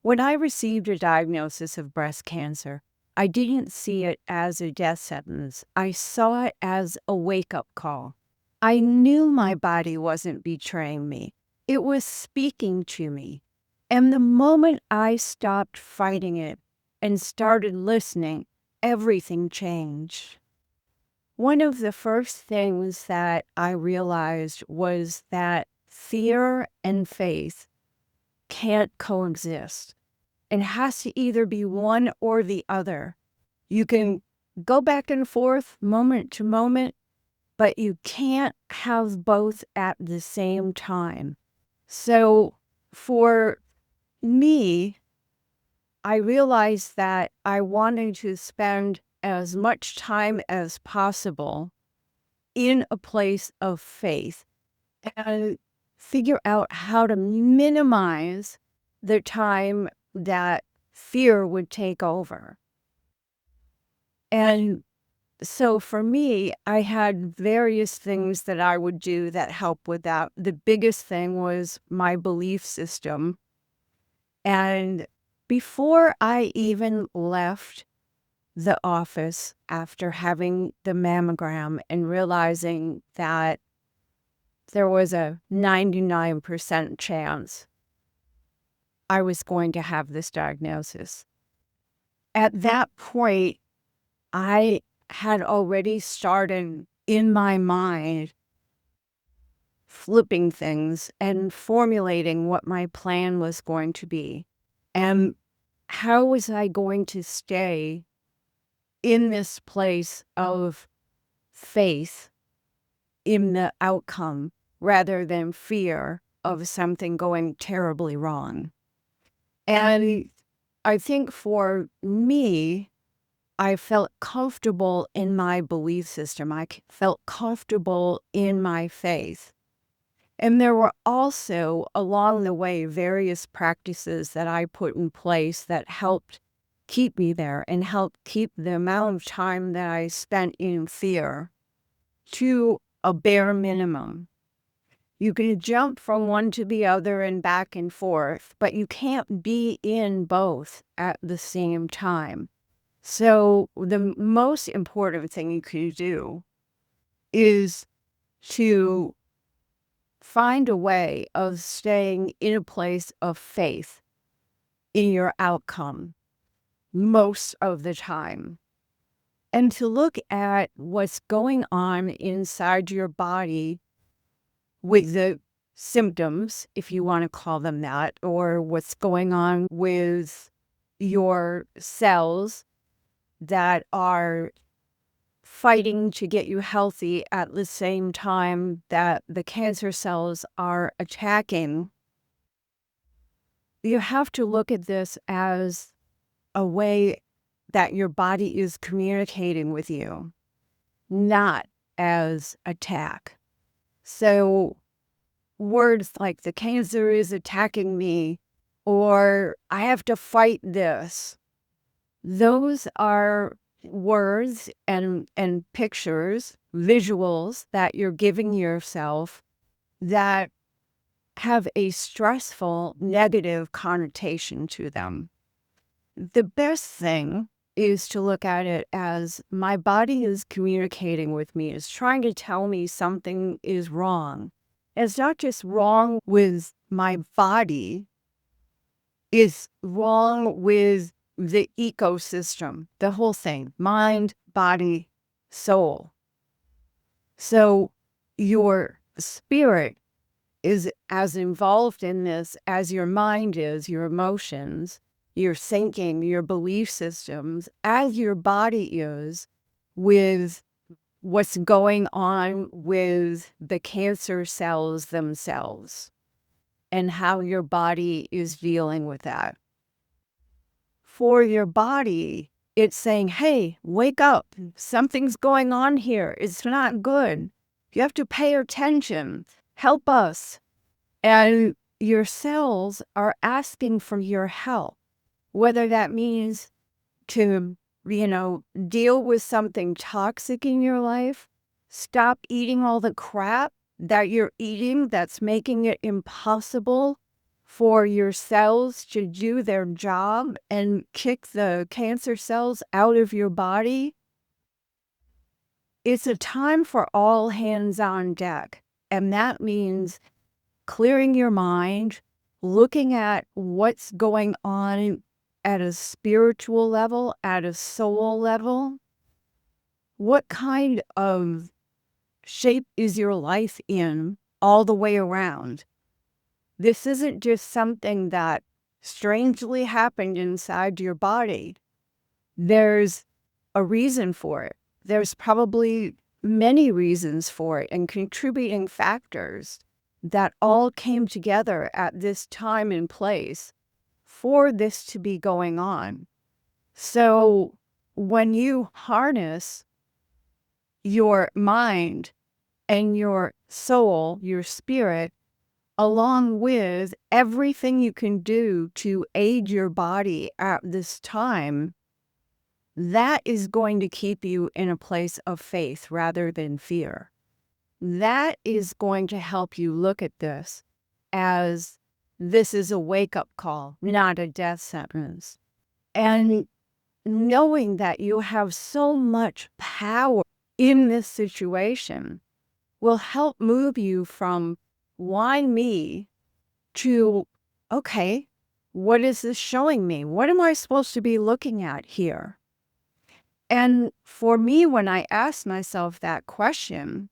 When I received a diagnosis of breast cancer, I didn't see it as a death sentence. I saw it as a wake-up call. I knew my body wasn't betraying me. It was speaking to me. And the moment I stopped fighting it and started listening, everything changed. One of the first things that I realized was that fear and faith can't coexist. It has to either be one or the other. You can go back and forth moment to moment, but you can't have both at the same time. So for me, I realized that I wanted to spend as much time as possible in a place of faith and figure out how to minimize the time that fear would take over. And so for me, I had various things that I would do that help with that. The biggest thing was my belief system. And before I even left the office after having the mammogram and realizing that there was a 99% chance I was going to have this diagnosis. At that point, I had already started in my mind flipping things and formulating what my plan was going to be. And how was I going to stay in this place of faith in the outcome rather than fear of something going terribly wrong? And I think for me, I felt comfortable in my belief system. Felt comfortable in my faith. And there were also, along the way, various practices that I put in place that helped keep me there and helped keep the amount of time that I spent in fear to a bare minimum. You can jump from one to the other and back and forth, but you can't be in both at the same time. So the most important thing you can do is to find a way of staying in a place of faith in your outcome most of the time. And to look at what's going on inside your body with the symptoms, if you want to call them that, or what's going on with your cells that are fighting to get you healthy at the same time that the cancer cells are attacking. You have to look at this as a way that your body is communicating with you, not as attack. So words like the cancer is attacking me or I have to fight this, those are words and pictures, visuals that you're giving yourself that have a stressful, negative connotation to them. The best thing is to look at it as my body is communicating with me, is trying to tell me something is wrong. It's not just wrong with my body, it's wrong with the ecosystem, the whole thing, mind, body, soul. So your spirit is as involved in this as your mind is, your emotions, your thinking, your belief systems, as your body is with what's going on with the cancer cells themselves and how your body is dealing with that. For your body, it's saying, hey, wake up. Something's going on here. It's not good. You have to pay attention. Help us. And your cells are asking for your help, whether that means to, deal with something toxic in your life, stop eating all the crap that you're eating that's making it impossible for your cells to do their job and kick the cancer cells out of your body. It's a time for all hands on deck. And that means clearing your mind, looking at what's going on at a spiritual level, at a soul level. What kind of shape is your life in all the way around? This isn't just something that strangely happened inside your body. There's a reason for it. There's probably many reasons for it and contributing factors that all came together at this time and place for this to be going on. So when you harness your mind and your soul, your spirit, along with everything you can do to aid your body at this time, that is going to keep you in a place of faith rather than fear. That is going to help you look at this as this is a wake-up call, not a death sentence. And knowing that you have so much power in this situation will help move you from why me to, okay, what is this showing me? What am I supposed to be looking at here? And for me, when I ask myself that question,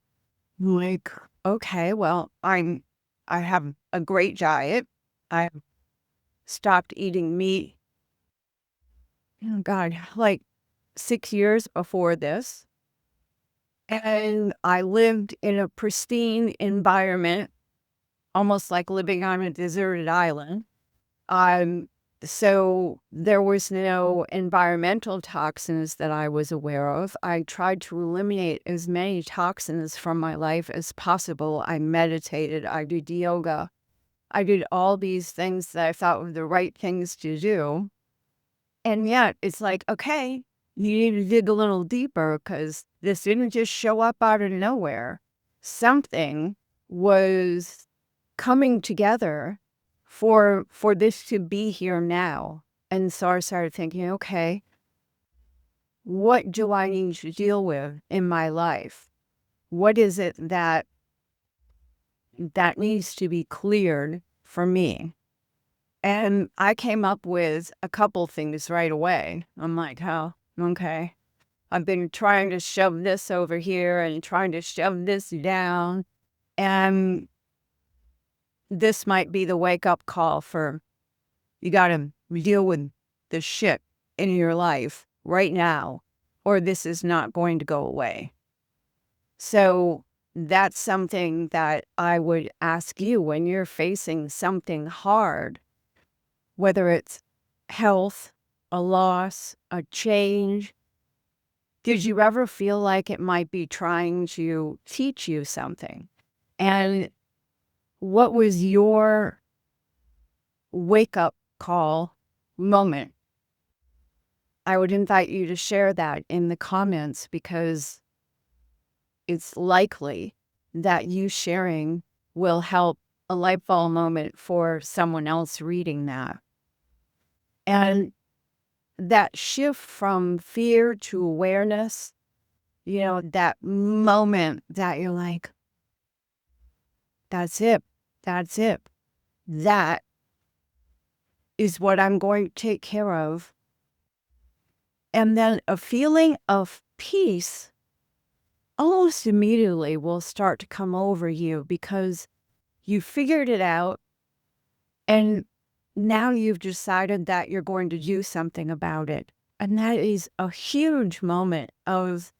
like, okay, well, I have a great diet. I stopped eating meat, oh God, like 6 years before this. And I lived in a pristine environment, almost like living on a deserted island. So there was no environmental toxins that I was aware of. I tried to eliminate as many toxins from my life as possible. I meditated, I did yoga, I did all these things that I thought were the right things to do. And yet it's like, okay, you need to dig a little deeper because this didn't just show up out of nowhere. Something was coming together for this to be here now. And so I started thinking, okay, what do I need to deal with in my life? What is it that needs to be cleared for me? And I came up with a couple things right away. I'm like, oh, okay. I've been trying to shove this over here and trying to shove this down. And this might be the wake-up call for you got to deal with the shit in your life right now, or this is not going to go away. So that's something that I would ask you when you're facing something hard, whether it's health, a loss, a change. Did you ever feel like it might be trying to teach you something? And what was your wake-up call moment? I would invite you to share that in the comments because it's likely that you sharing will help a light bulb moment for someone else reading that. And that shift from fear to awareness, that moment that you're like, that's it. That's it. That is what I'm going to take care of. And then a feeling of peace almost immediately will start to come over you because you figured it out and now you've decided that you're going to do something about it. And that is a huge moment of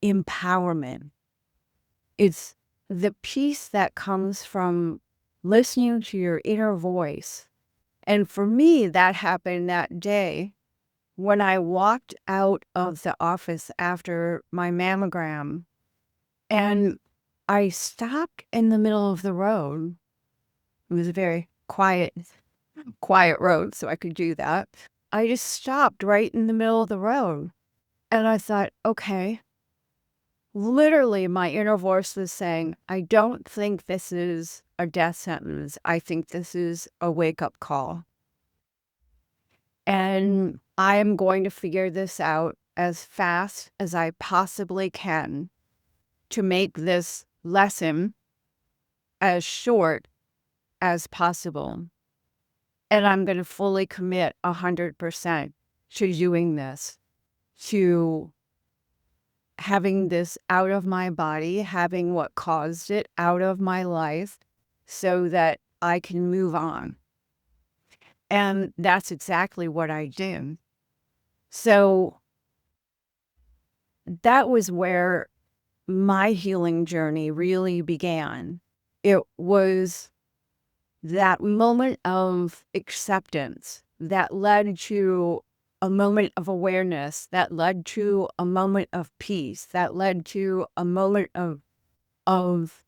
empowerment. It's the peace that comes from listening to your inner voice. And for me, that happened that day when I walked out of the office after my mammogram and I stopped in the middle of the road. It was a very quiet road, so I could do that. I just stopped right in the middle of the road. And I thought, okay, literally my inner voice was saying, I don't think this is a death sentence. I think this is a wake-up call. And I am going to figure this out as fast as I possibly can to make this lesson as short as possible. And I'm going to fully commit 100% to doing this, to having this out of my body, having what caused it out of my life so that I can move on. And that's exactly what I did. So that was where my healing journey really began. It was that moment of acceptance that led to a moment of awareness, that led to a moment of peace, that led to a moment of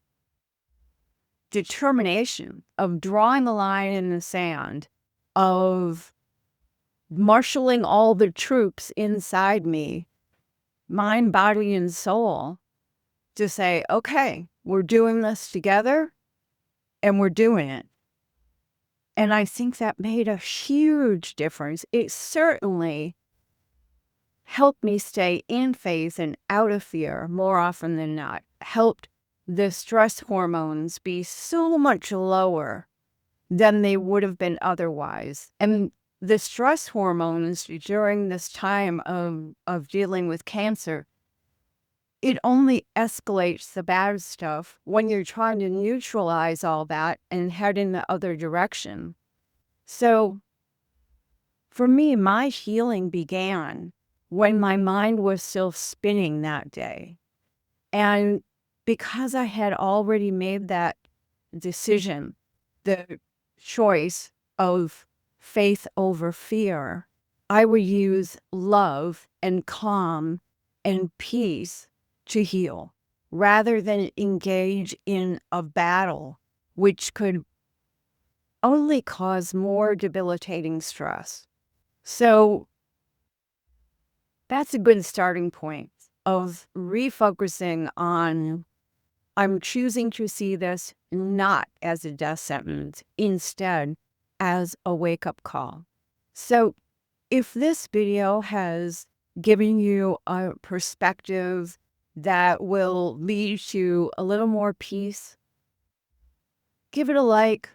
determination, of drawing the line in the sand, of marshaling all the troops inside me, mind, body, and soul, to say, okay, we're doing this together and we're doing it. And I think that made a huge difference. It certainly helped me stay in faith and out of fear more often than not. Helped the stress hormones be so much lower than they would have been otherwise. And the stress hormones during this time of dealing with cancer, it only escalates the bad stuff when you're trying to neutralize all that and head in the other direction. So for me, my healing began when my mind was still spinning that day. And because I had already made that decision, the choice of faith over fear, I would use love and calm and peace to heal rather than engage in a battle, which could only cause more debilitating stress. So that's a good starting point of refocusing on, I'm choosing to see this not as a death sentence, instead as a wake-up call. So if this video has given you a perspective that will lead to a little more peace, give it a like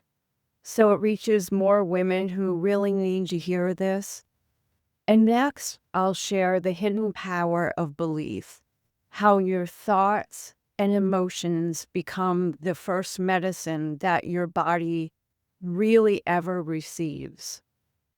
so it reaches more women who really need to hear this. And next, I'll share the hidden power of belief, how your thoughts and emotions become the first medicine that your body really ever receives.